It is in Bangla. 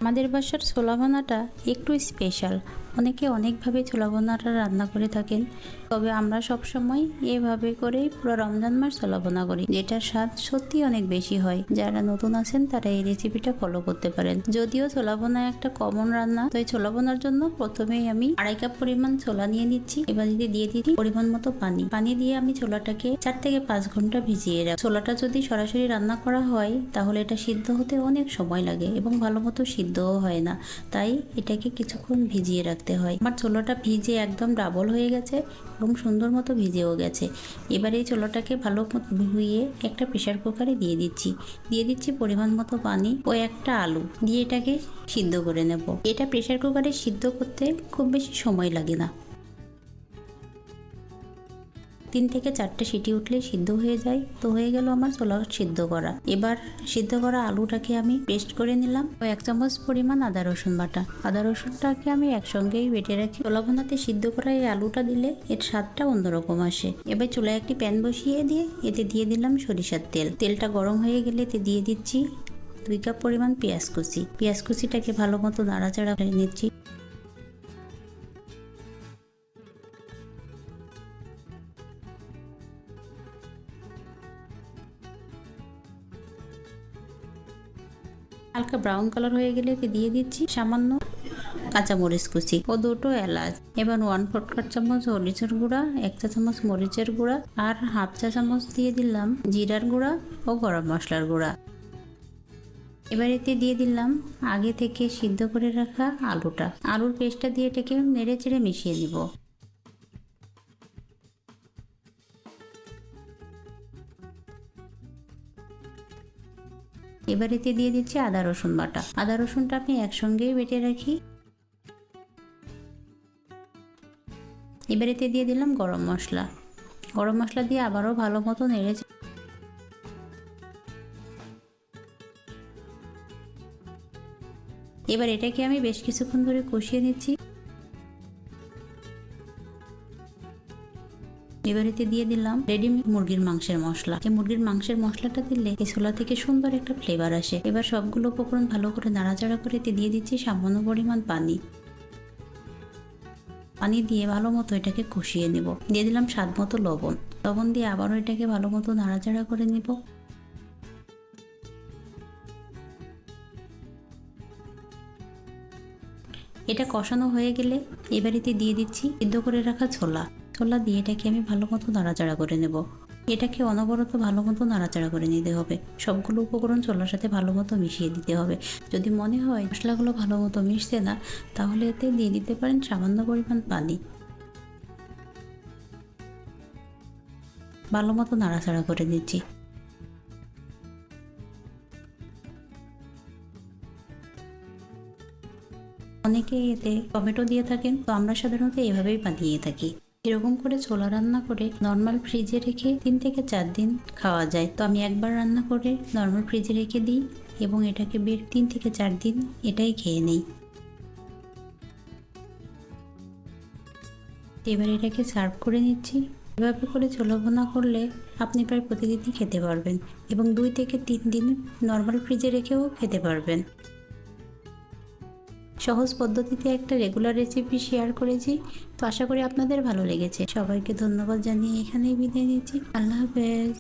আমাদের বাসার ছোলা ভুনাটা একটু স্পেশাল। অনেকে অনেকভাবে ছোলা ভুনাটা রান্না করে থাকেন, তবে আমরা সবসময় এভাবে করেই পুরো রমজান মাস ছোলা ভুনা করি, যেটার স্বাদ সত্যি অনেক বেশি হয়। যারা নতুন আছেন তারা এই রেসিপিটা ফলো করতে পারেন। যদিও ছোলা ভুনা একটা কমন রান্না, তো এই ছোলা ভুনার জন্য প্রথমেই আমি 2.5 কাপ পরিমাণ ছোলা নিয়ে নিচ্ছি। এবার দিয়ে দিচ্ছি পরিমাণ মতো পানি দিয়ে আমি ছোলাটাকে 4 থেকে 5 ঘন্টা ভিজিয়ে রাখি। ছোলাটা যদি সরাসরি রান্না করা হয় তাহলে এটা সিদ্ধ হতে অনেক সময় লাগে এবং ভালো মতো সিদ্ধও হয় না, তাই এটাকে কিছুক্ষণ ভিজিয়ে রাখতে হয়। আমার ছোলাটা ভিজে একদম ডাবল হয়ে গেছে এবং সুন্দর মতো ভিজেও গেছে। এবার এই ছোলাটাকে ভালো মতো ধুয়ে একটা প্রেসার কুকারে দিয়ে দিচ্ছি পরিমাণ মতো পানি ও একটা আলু দিয়ে এটাকে সিদ্ধ করে নেব। এটা প্রেসার কুকারে সিদ্ধ করতে খুব বেশি সময় লাগে না, 3 থেকে 4টে সিটি উঠলেই সিদ্ধ হয়ে যায়। তো হয়ে গেল আমার ছোলা সিদ্ধ করা। এবার সিদ্ধ করা আলুটাকে আমি পেস্ট করে নিলাম ও 1 চামচ পরিমাণ আদা রসুন বাটা। আদা রসুনটাকে আমি একসঙ্গেই বেটে রাখি। ছোলা ভুনাতে সিদ্ধ করা এই আলুটা দিলে এর স্বাদটা অন্যরকম আসে। এবার চুলায় একটি প্যান বসিয়ে দিয়ে এতে দিয়ে দিলাম সরিষার তেল। তেলটা গরম হয়ে গেলে এতে দিয়ে দিচ্ছি 2 কাপ পরিমাণ পেঁয়াজ কুচি। পেঁয়াজ কুচিটাকে ভালো মতো নাড়াচাড়া করে নিচ্ছি। হালকা ব্রাউন কালার হয়ে গেলে দিয়ে দিচ্ছি সামান্য কাঁচামরিচ কুচি ও 2টো এলাচ। এবার 1/4 চামচ হলুদের গুঁড়া, 1 চা চামচ মরিচের গুঁড়া আর 1/2 চা চামচ দিয়ে দিলাম জিরার গুঁড়া ও গরম মশলার গুঁড়া। এবার এতে দিয়ে দিলাম আগে থেকে সিদ্ধ করে রাখা আলুটা। আলুর পেস্টটা দিয়ে এটাকে নেড়ে চেড়ে মিশিয়ে নিব। এবার এতে দিয়ে দিচ্ছি আদা রসুন বাটা। আদা রসুনটা আমি একসঙ্গেই বেটে রাখি। এবার এতে দিয়ে দিলাম গরম মশলা দিয়ে আবারও ভালো মতো নেড়ে এবার এটাকে আমি বেশ কিছুক্ষণ ধরে কষিয়ে নিচ্ছি। এবার এতে দিয়ে দিলাম রেডিমেড মুরগির মাংসের মশলা। এই মুরগির মাংসের মশলাটা দিলে এই ছোলা থেকে সুন্দর একটা ফ্লেভার আসে। এবার সবগুলো উপকরণ ভালো করে নাড়াচাড়া করে এতে দিয়ে দিচ্ছি সামান্য পরিমাণ পানি দিয়ে ভালো মতো এটাকে কষিয়ে নেব। দিয়ে দিলাম স্বাদ মতো লবণ দিয়ে আবারও এটাকে ভালো মতো নাড়াচাড়া করে নেব। এটা কষানো হয়ে গেলে এবার এতে দিয়ে দিচ্ছি সিদ্ধ করে রাখা ছোলা দিয়ে এটাকে আমি ভালো মতো নাড়াচাড়া করে নেব। এটাকে অনবরত ভালো মতো নাড়াচাড়া করে নিতে হবে। সবগুলো উপকরণ ছোলার সাথে ভালো মতো মিশিয়ে দিতে হবে। যদি মনে হয় মশলাগুলো ভালো মতো মিশছে না, তাহলে এতে দিয়ে দিতে পারেন সামান্য পরিমাণ পানি। ভালো মতো নাড়াচাড়া করে দিচ্ছি। অনেকে এতে টমেটো দিয়ে থাকেন, তো আমরা সাধারণত এভাবেই বানিয়ে থাকি। এরকম করে ছোলা রান্না করে নর্মাল ফ্রিজে রেখে 3 থেকে 4 দিন খাওয়া যায়। তো আমি একবার রান্না করে নর্মাল ফ্রিজে রেখে দিই এবং এটাকে 3 থেকে 4 দিন এটাই খেয়ে নেই। এবার এটাকে সার্ভ করে নিচ্ছি। এভাবে করে ছোলা ভুনা করলে আপনি প্রায় প্রতিদিনই খেতে পারবেন এবং 2 থেকে 3 দিন নর্মাল ফ্রিজে রেখেও খেতে পারবেন। সহজ পদ্ধতিতে একটা রেগুলার রেসিপি শেয়ার করেছি, তো আশা করি আপনাদের ভালো লেগেছে। সবাইকে ধন্যবাদ জানিয়ে এখানেই বিদায় নিচ্ছি। আল্লাহ হাফেজ।